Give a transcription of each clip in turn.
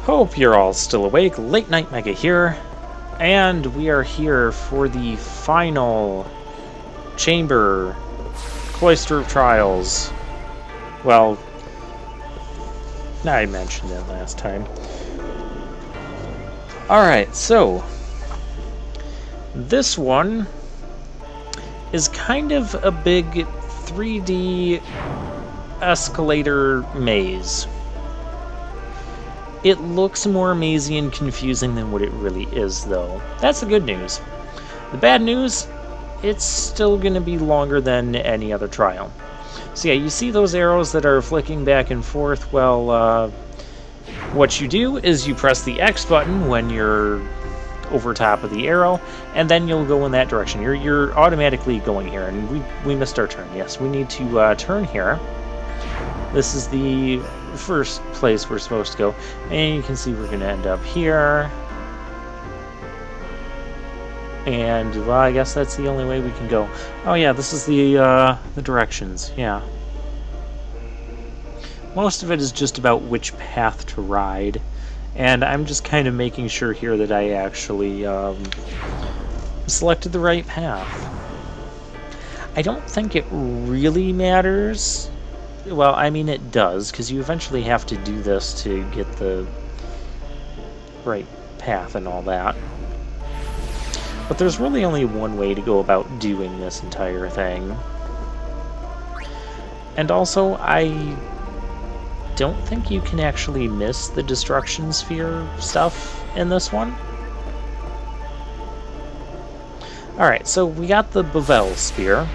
Hope you're all still awake. Late Night Mega here, and we are here for the final chamber Cloister of Trials. Well, I mentioned it last time. Alright, so this one is kind of a big 3D escalator maze. It looks more mazy and confusing than what it really is, though. That's the good news. The bad news, it's still going to be longer than any other trial. So yeah, you see those arrows that are flicking back and forth? Well, what you do is you press the X button when you're over top of the arrow, and then you'll go in that direction. You're automatically going here, and we missed our turn. Yes, we need to turn here. This is the first place we're supposed to go, and you can see we're going to end up here. And, well, I guess that's the only way we can go. Oh yeah, this is the directions, yeah. Most of it is just about which path to ride, and I'm just kind of making sure here that I actually selected the right path. I don't think it really matters. Well, I mean it does, because you eventually have to do this to get the right path and all that. But there's really only one way to go about doing this entire thing. And also, I don't think you can actually miss the destruction sphere stuff in this one. Alright, so we got the Bevel Sphere.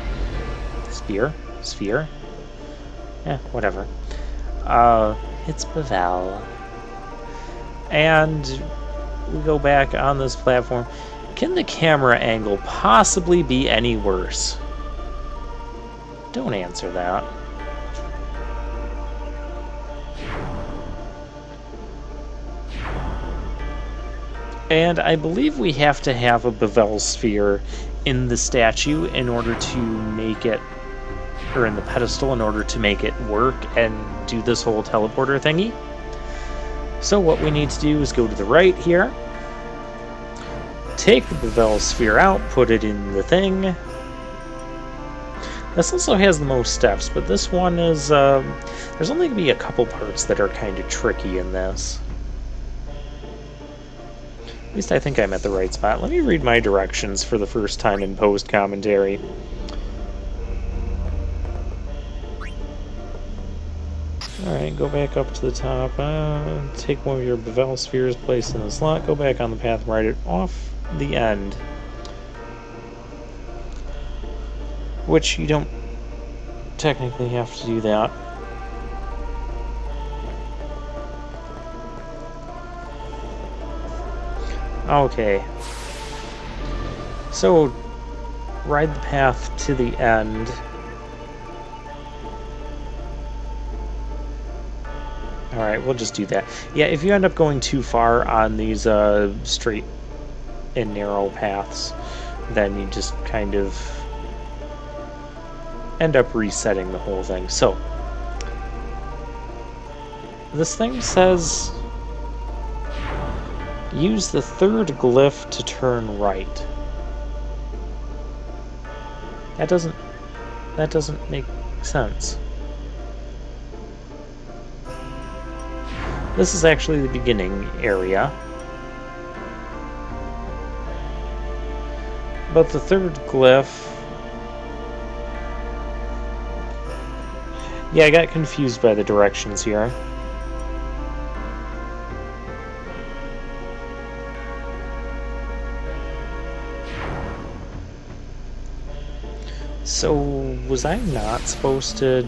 Sphere? Yeah, whatever. It's Bevel. And we go back on this platform. Can the camera angle possibly be any worse? Don't answer that. And I believe we have to have a Bevel Sphere in the statue in order to make it, or in the pedestal in order to make it work and do this whole teleporter thingy. So what we need to do is go to the right here, take the Bevel Sphere out, put it in the thing. This also has the most steps, but this one is, there's only going to be a couple parts that are kind of tricky in this. At least I think I'm at the right spot. Let me read my directions for the first time in post-commentary. Alright, go back up to the top, take one of your Bevel Spheres, place in the slot, go back on the path, ride it off the end. Which you don't technically have to do that. Okay. So, ride the path to the end. Alright, we'll just do that. Yeah, if you end up going too far on these straight and narrow paths, then you just kind of end up resetting the whole thing. So, this thing says use the third glyph to turn right. That doesn't make sense. This is actually the beginning area. But the third glyph... Yeah, I got confused by the directions here. So, was I not supposed to...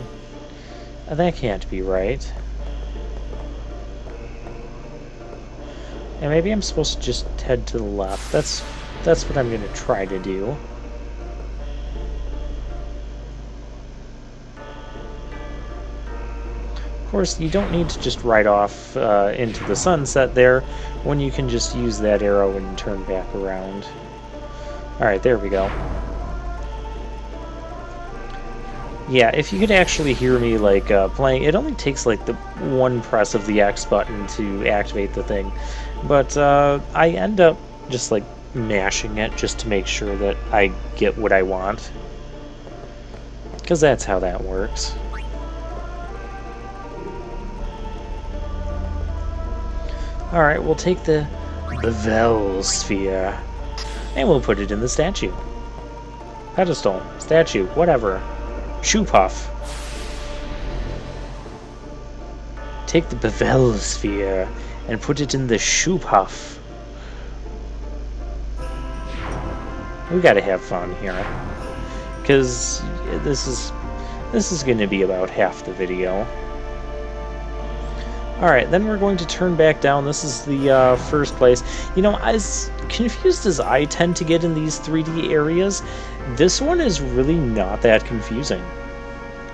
That can't be right. And maybe I'm supposed to just head to the left. That's what I'm going to try to do. Of course, you don't need to just ride off into the sunset there, when you can just use that arrow and turn back around. Alright, there we go. Yeah, if you could actually hear me like playing, it only takes like the one press of the X button to activate the thing, but I end up just like mashing it just to make sure that I get what I want, because that's how that works. Alright, we'll take the Bevel Sphere, and we'll put it in the statue. Pedestal, statue, whatever. Shoe Puff. Take the Bevel Sphere and put it in the Shoe Puff. We gotta have fun here, because this is going to be about half the video. Alright, then we're going to turn back down. This is the first place. You know, as confused as I tend to get in these 3D areas, this one is really not that confusing.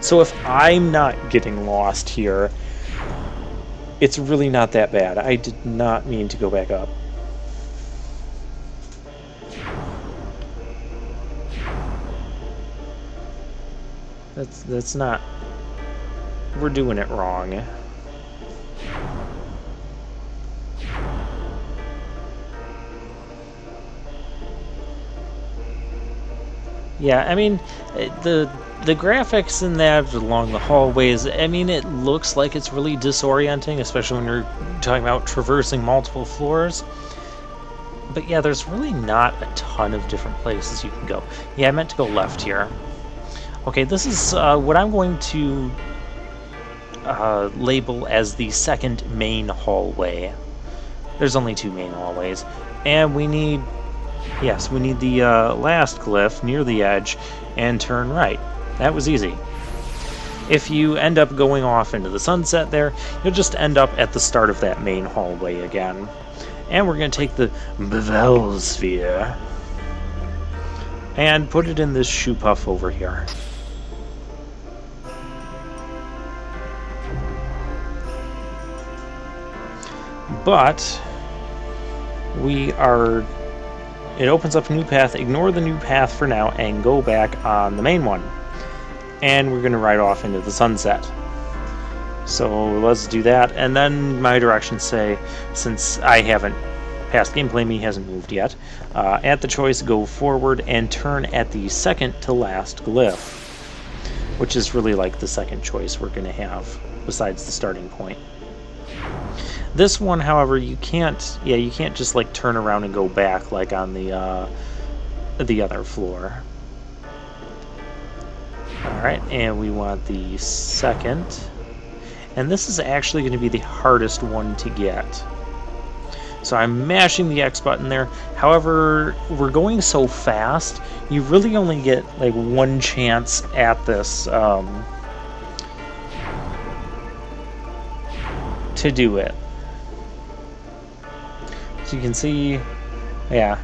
So if I'm not getting lost here, it's really not that bad. I did not mean to go back up. That's not... We're doing it wrong. Yeah, I mean, the graphics in that along the hallways, I mean, it looks like it's really disorienting, especially when you're talking about traversing multiple floors. But yeah, there's really not a ton of different places you can go. Yeah, I meant to go left here. Okay, this is what I'm going to label as the second main hallway. There's only 2 main hallways. And we need... Yes, we need the last glyph near the edge and turn right. That was easy. If you end up going off into the sunset there, you'll just end up at the start of that main hallway again. And we're going to take the Bevel Sphere and put it in this Shoe Puff over here. But we are... It opens up a new path. Ignore the new path for now and go back on the main one. And we're going to ride off into the sunset. So let's do that. And then my directions say, since I haven't, past gameplay me hasn't moved yet, at the choice, go forward and turn at the second to last glyph, which is really like the second choice we're going to have besides the starting point. This one, however, you can't just like turn around and go back like on the other floor. Alright, and we want the second. And this is actually going to be the hardest one to get. So I'm mashing the X button there. However, we're going so fast, you really only get like one chance at this to do it. So you can see, yeah,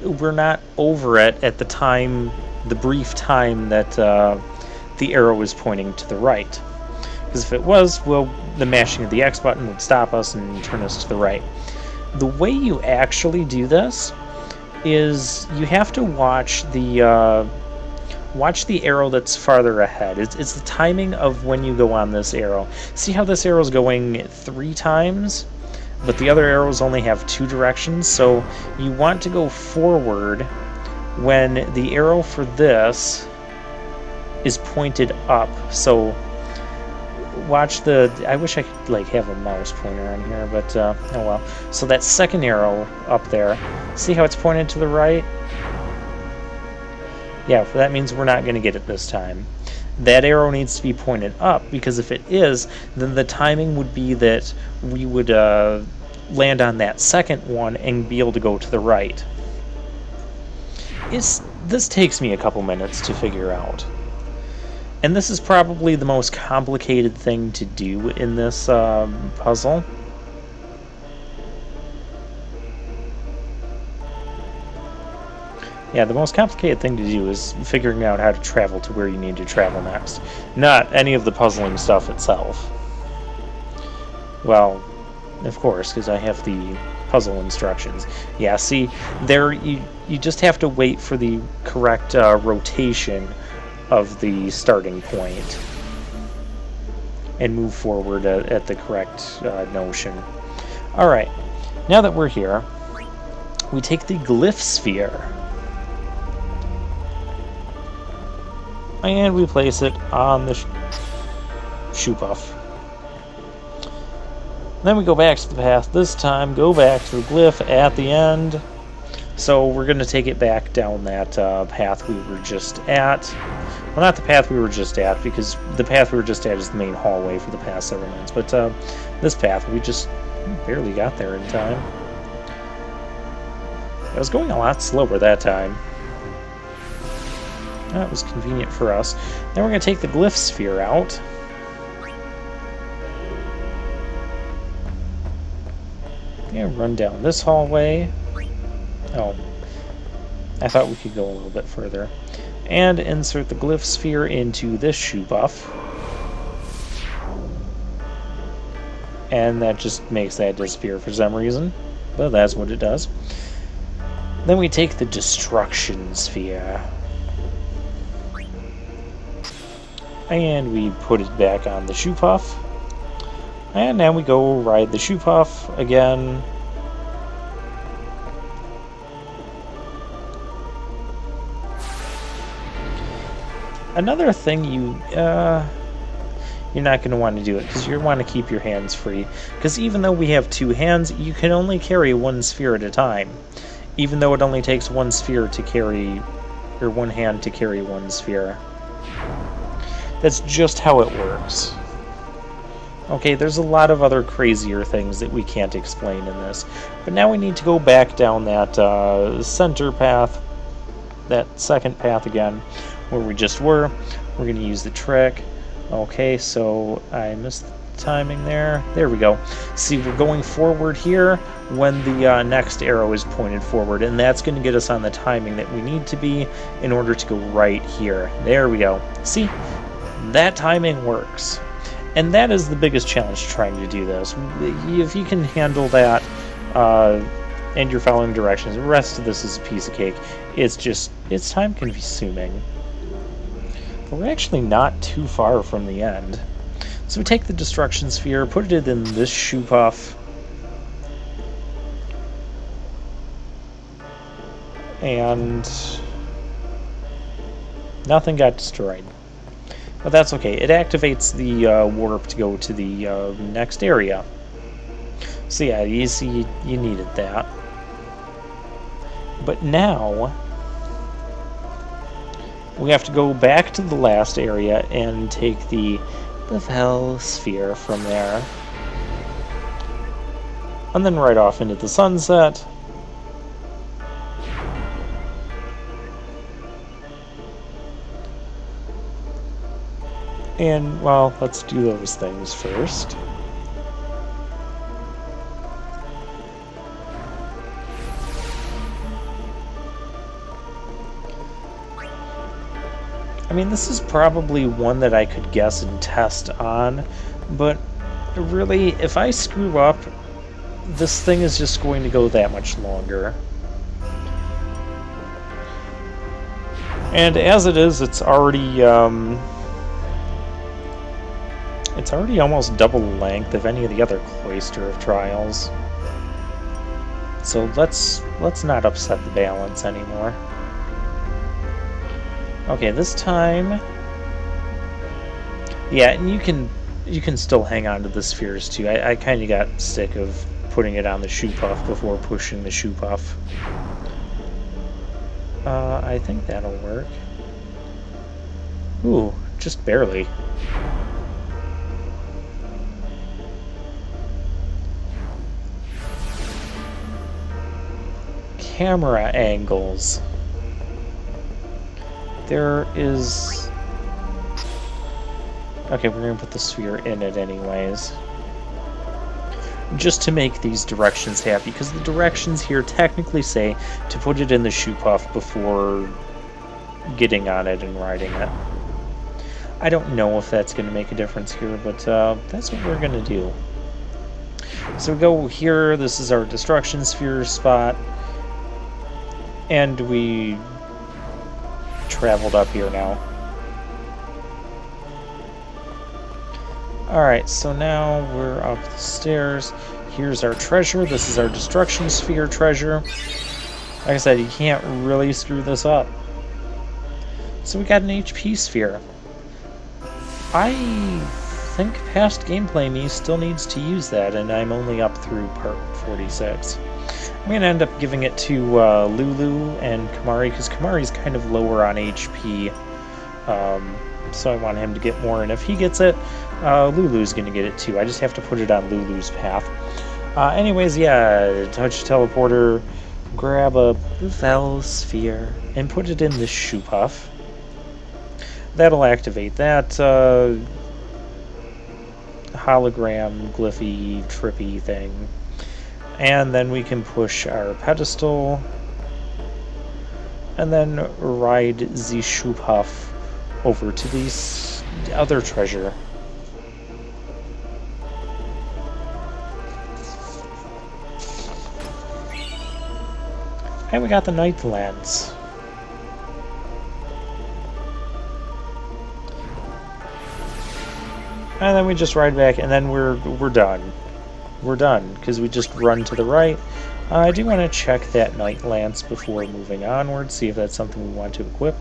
we're not over it at the time, the brief time that the arrow is pointing to the right. Because if it was, well, the mashing of the X button would stop us and turn us to the right. The way you actually do this is you have to watch the arrow that's farther ahead. It's the timing of when you go on this arrow. See how this arrow's going 3 times? But the other arrows only have 2 directions, so you want to go forward when the arrow for this is pointed up. So watch the... I wish I could like have a mouse pointer on here, but oh well. So that second arrow up there, see how it's pointed to the right? Yeah, that means we're not going to get it this time. That arrow needs to be pointed up, because if it is, then the timing would be that we would land on that second one and be able to go to the right. This takes me a couple minutes to figure out. And this is probably the most complicated thing to do in this puzzle. Yeah, the most complicated thing to do is figuring out how to travel to where you need to travel next. Not any of the puzzling stuff itself. Well, of course, because I have the puzzle instructions. Yeah, see, there you just have to wait for the correct rotation of the starting point and move forward at the correct notion. Alright, now that we're here, we take the Glyph Sphere and we place it on the Shoopuf. Then we go back to the path this time, go back to the glyph at the end. So we're going to take it back down that path we were just at. Well, not the path we were just at, because the path we were just at is the main hallway for the past several minutes. But this path, we just barely got there in time. I was going a lot slower that time. That was convenient for us. Then we're going to take the Glyph Sphere out. And run down this hallway. Oh, I thought we could go a little bit further. And insert the Glyph Sphere into this Shoopuf. And that just makes that disappear for some reason. But that's what it does. Then we take the Destruction Sphere. And we put it back on the Shoopuf. And now we go ride the Shoopuf again. Another thing you're not going to want to do it because you want to keep your hands free. Because even though we have two hands, you can only carry one sphere at a time. Even though it only takes one sphere to carry, or one hand to carry one sphere. That's just how it works. Okay, there's a lot of other crazier things that we can't explain in this. But now we need to go back down that center path, that second path again, where we just were. We're going to use the trick. Okay, so I missed the timing there. There we go. See, we're going forward here when the next arrow is pointed forward, and that's going to get us on the timing that we need to be in order to go right here. There we go. See, that timing works. And that is the biggest challenge trying to do this. If you can handle that and you're following directions, the rest of this is a piece of cake. It's time consuming. But we're actually not too far from the end. So we take the Destruction Sphere, put it in this Shoopuf, and nothing got destroyed. But that's okay. It activates the warp to go to the next area. So yeah, you see, you needed that. But now we have to go back to the last area and take the Hell Sphere from there. And then right off into the sunset. And, well, let's do those things first. I mean, this is probably one that I could guess and test on, but really, if I screw up, this thing is just going to go that much longer. And as it is, it's already almost double the length of any of the other Cloister of Trials. So let's not upset the balance anymore. Okay, this time, yeah, and you can still hang on to the spheres too. I kind of got sick of putting it on the Shoopuf before pushing the Shoopuf. I think that'll work. Ooh, just barely. Camera angles. There is... Okay, we're going to put the sphere in it anyways. Just to make these directions happy, because the directions here technically say to put it in the Shoopuf before getting on it and riding it. I don't know if that's going to make a difference here, but that's what we're going to do. So we go here, this is our Destruction Sphere spot, and we traveled up here now. Alright, so now we're up the stairs. Here's our treasure. This is our destruction sphere treasure. Like I said, you can't really screw this up. So we got an HP sphere. I think past gameplay me still needs to use that, and I'm only up through part 46. I'm going to end up giving it to Lulu and Kimahri, because Kimahri's kind of lower on HP. So I want him to get more, and if he gets it, Lulu's going to get it too. I just have to put it on Lulu's path. Anyways, yeah, touch teleporter, grab a Vel sphere, and put it in the shoe puff. That'll activate that hologram, glyphy, trippy thing. And then we can push our pedestal, and then ride the shoe puff over to the other treasure. And we got the Nightlands. And then we just ride back, and then we're done. We're done, because we just run to the right. I do want to check that Night Lance before moving onward, see if that's something we want to equip.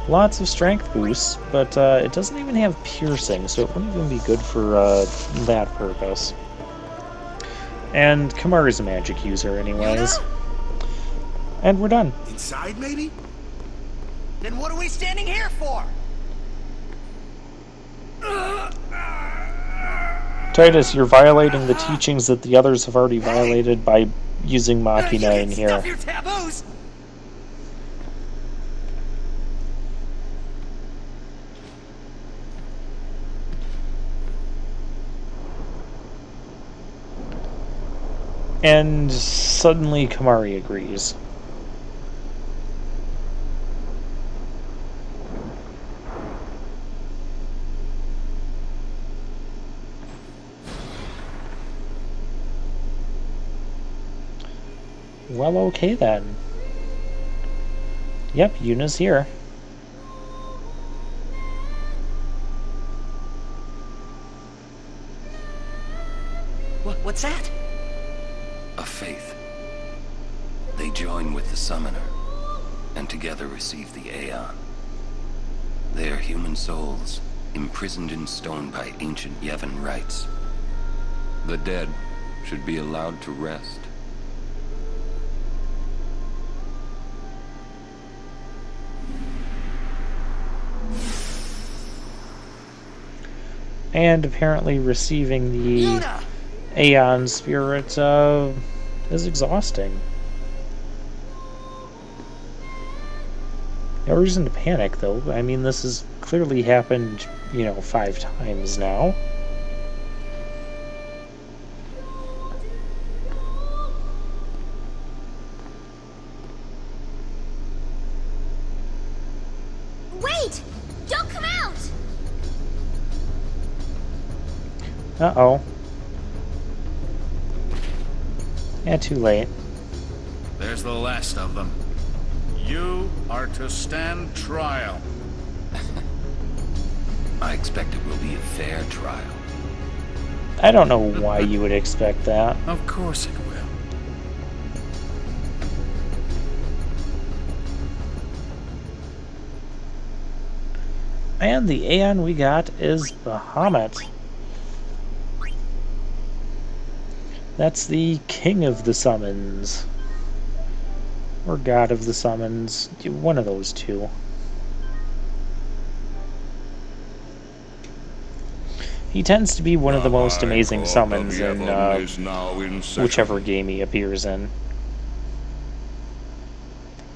Lots of strength boosts, but it doesn't even have piercing, so it wouldn't even be good for that purpose. And Kimahri's a magic user anyways. And we're done. Inside, maybe? Then what are we standing here for? Titus, you're violating the teachings that the others have already violated by using Machina in here. Stop your taboos! And suddenly Kimahri agrees. Well, okay then. Yep, Yuna's here. What's that? A faith. They join with the Summoner, and together receive the Aeon. They are human souls, imprisoned in stone by ancient Yevon rites. The dead should be allowed to rest. And apparently receiving the Yuna! Aeon Spirit is exhausting. No reason to panic, though. I mean, this has clearly happened, 5 times now. Wait! Don't come out! Uh-oh. Yeah, too late. There's the last of them. You are to stand trial. I expect it will be a fair trial. I don't know why you would expect that. Of course it will. And the Aeon we got is Bahamut. That's the king of the summons. Or god of the summons. One of those two. He tends to be one of the most amazing summons in whichever game he appears in.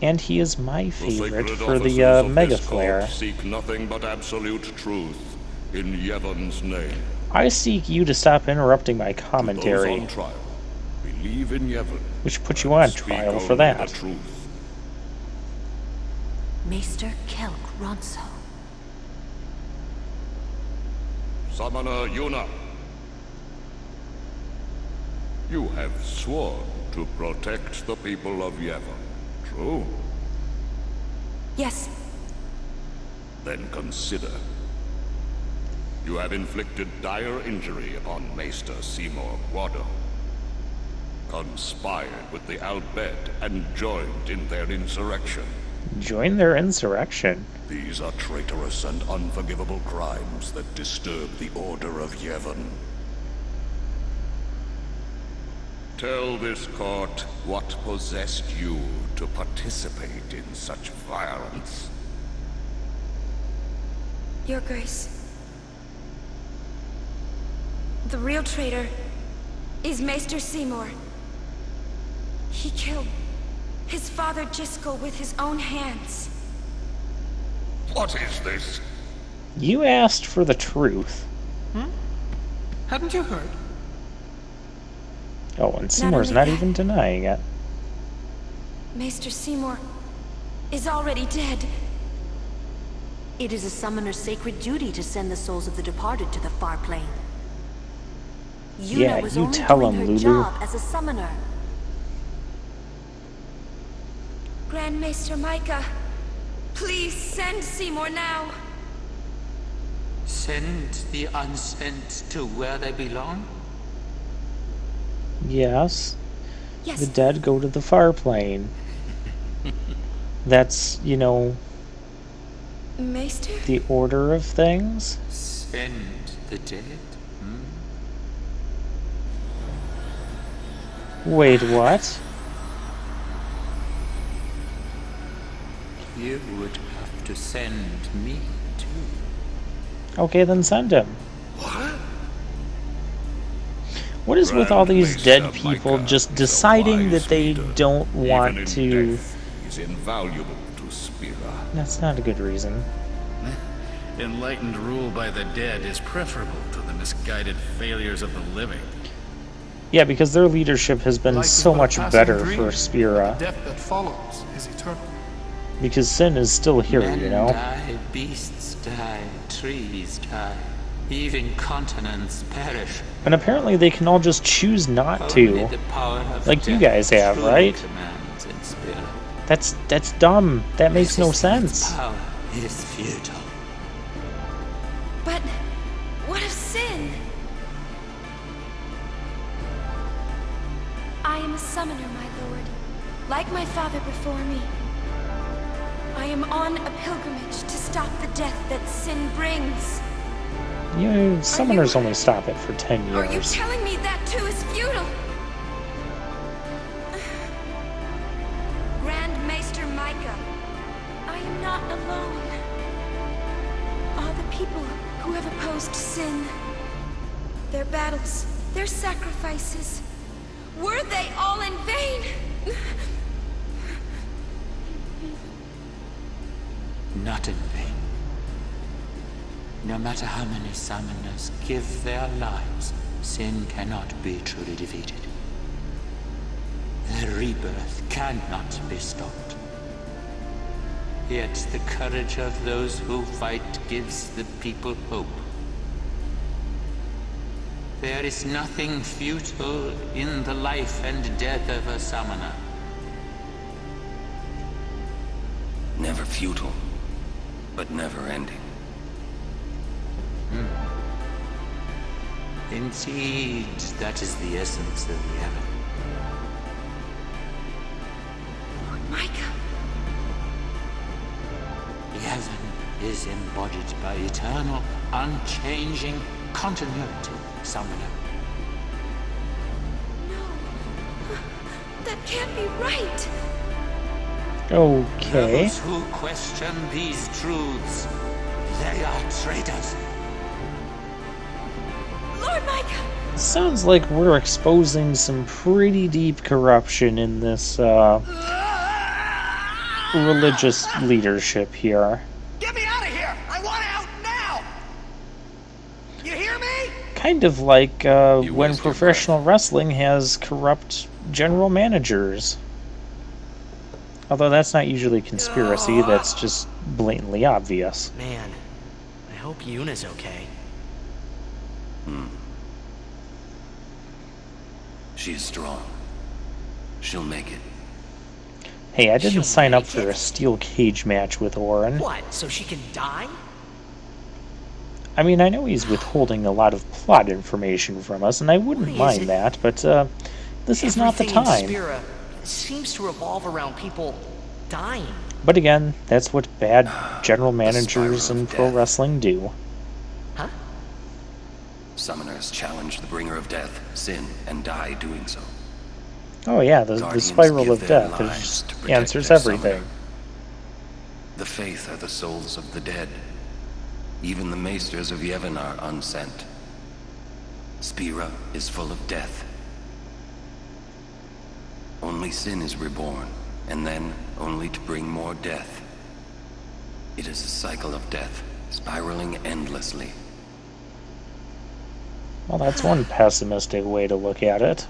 And he is my favorite for the Mega Flare. Seek nothing but absolute truth in Yevon's name. I seek you to stop interrupting my commentary, Those on trial, believe in Yevon, which puts you on speak trial for only that. the truth. Maester Kelk Ronso. Summoner Yuna, you have sworn to protect the people of Yevon, true? Yes. Then consider. You have inflicted dire injury upon Maester Seymour Guado. Conspired with the Al Bhed and joined in their insurrection. Join their insurrection. These are traitorous and unforgivable crimes that disturb the Order of Yevon. Tell this court what possessed you to participate in such violence. Your Grace. The real traitor is Maester Seymour. He killed his father Jyscal with his own hands. What is this? You asked for the truth. Hadn't you heard? Oh, and Seymour's not even denying it. Maester Seymour is already dead. It is a summoner's sacred duty to send the souls of the departed to the far plane. Yuna Yeah, was you only tell doing him, her Lulu. job as a summoner. Grand Maester Micah, please send Seymour now. Send the unsent to where they belong? Yes. Yes. The dead go to the far plane. That's, you know, Maester? the order of things. Send the dead? Wait, what? You would have to send me too. Okay, then send him. What? What is with Grand all these Maester dead people Micah just is a deciding wise that they leader. don't Even want in to... death, he's invaluable to Spira. That's not a good reason. Enlightened rule by the dead is preferable to the misguided failures of the living. Yeah, because their leadership has been Life is so but a much passing better dream. for Spira. The death that follows is eternal. Because Sin is still here, Men you know? die, beasts die, trees die, even continents perish. And apparently they can all just choose not Only to. the power of Like you death guys have, truly right? commands in spirit. That's dumb. That makes no Resisting its sense. Power is futile. But what of sin? I am a summoner, my lord, like my father before me. I am on a pilgrimage to stop the death that sin brings. You know, summoners only stop it for 10 Are you years. telling me that too is futile? Grand Maester Micah, I am not alone. All the people who have opposed sin, their battles, their sacrifices, were they all in vain? Not in vain. No matter how many summoners give their lives, sin cannot be truly defeated. The rebirth cannot be stopped. Yet the courage of those who fight gives the people hope. There is nothing futile in the life and death of a summoner. Never futile, but never ending. Indeed, that is the essence of the Yevon. Lord Micah, Yevon is embodied by eternal, unchanging continuity, summoner. no. That can't be right. Okay. Those who question these truths, they are traitors. Lord Micah! Sounds like we're exposing some pretty deep corruption in this, religious leadership here. Get me out of here! I want out now! You hear me? Kind of like, when waste your professional wrestling has corrupt general managers. Although that's not usually conspiracy, that's just blatantly obvious. Man, I hope Yuna's okay. She is strong. She'll make it. Hey, I didn't She'll sign up make for it? a steel cage match with Orin. What, so she can die? I mean, I know he's withholding a lot of plot information from us, and I wouldn't mind that, but this is not the Everything in time. Spira seems to revolve around people dying. But again, that's what bad general managers in pro wrestling do. Huh? Summoners challenge the bringer of death, Sin, and die doing so. Oh yeah, the Guardians spiral give of their death lives just to protect answers their everything. summoner. The Faith are the souls of the dead. Even the Maesters of Yevon are unsent. Spira is full of death. Only Sin is reborn, and then only to bring more death. It is a cycle of death, spiraling endlessly. Well, that's one pessimistic way to look at it.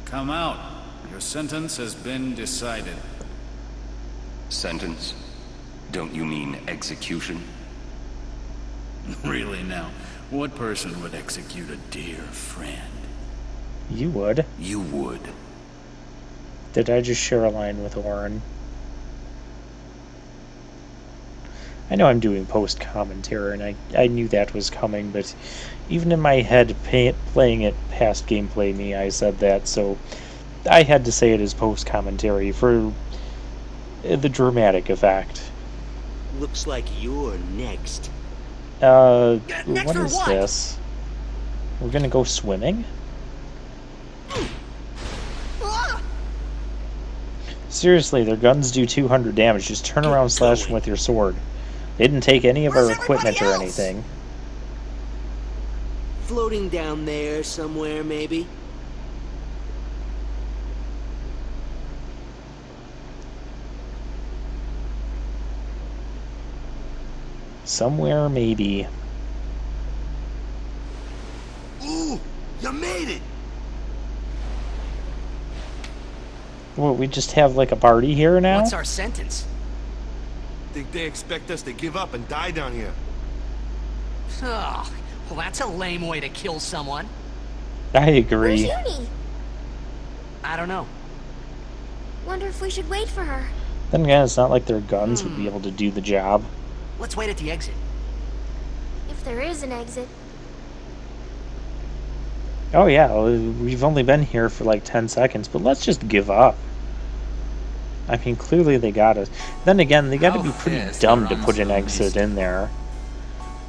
Come out. Your sentence has been decided. Sentence? Don't you mean execution? Really now, what person would execute a dear friend? You would. You would. Did I just share a line with Orin? I know I'm doing post-commentary, and I knew that was coming, but even in my head, playing it past gameplay me, I said that, so I had to say it as post-commentary for the dramatic effect. Looks like you're next. What is this? We're gonna go swimming? Seriously, their guns do 200 damage. Just turn around, slash them with your sword. They didn't take any of our equipment or anything. Floating down there somewhere, maybe? Somewhere, maybe. Ooh, you made it! What, we just have like a party here now? What's our sentence? Think they expect us to give up and die down here? Ugh, well, that's a lame way to kill someone. I agree. Where's Uni? I don't know. Wonder if we should wait for her. Then again, it's not like their guns would be able to do the job. Let's wait at the exit. If there is an exit. Oh yeah, we've only been here for like 10 seconds, but let's just give up. I mean, clearly they got us. Then again, they got to be pretty dumb to put an exit in there.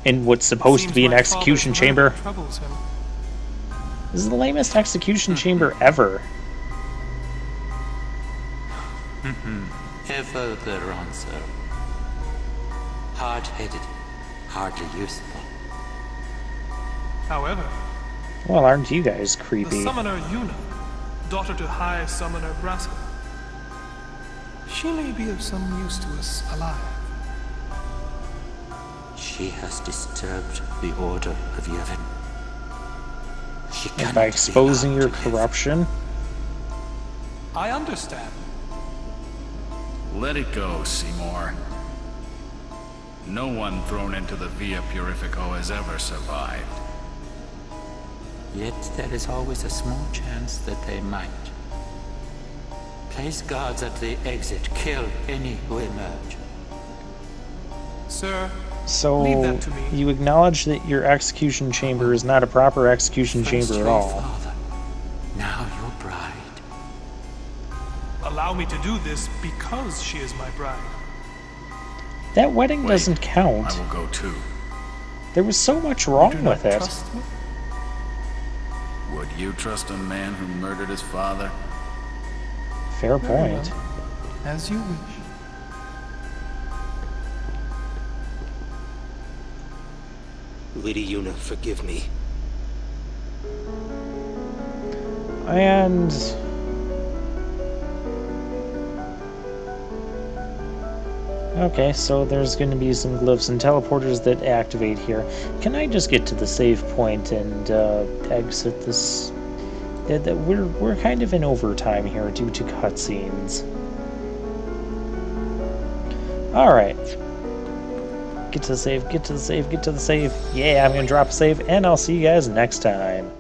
In what's supposed to be an execution chamber. This is the lamest execution chamber ever. Ever their answer. Hard-headed, hardly useful. However, Well, aren't you guys the creepy? summoner Yuna, daughter to High Summoner Braska, she may be of some use to us alive. She has disturbed the order of Yevon. She And cannot by be exposing allowed your to live. corruption? I understand. Let it go, Seymour. No one thrown into the Via Purifico has ever survived. Yet there is always a small chance that they might. Place guards at the exit. Kill any who emerge. Sir, So, leave that to me. you acknowledge that your execution chamber is not a proper execution First chamber at your all. father, now your bride. Allow me to do this because she is my bride. That wedding Wait, doesn't count. I will go too. There was so much You wrong do not with it. trust me? Would you trust a man who murdered his father? Fair Very point. well. As you wish. Lady Yuna, forgive me. And okay, so there's going to be some glyphs and teleporters that activate here. Can I just get to the save point and exit this? We're kind of in overtime here due to cutscenes. All right. Get to the save, get to the save, get to the save. Yeah, I'm going to drop a save, and I'll see you guys next time.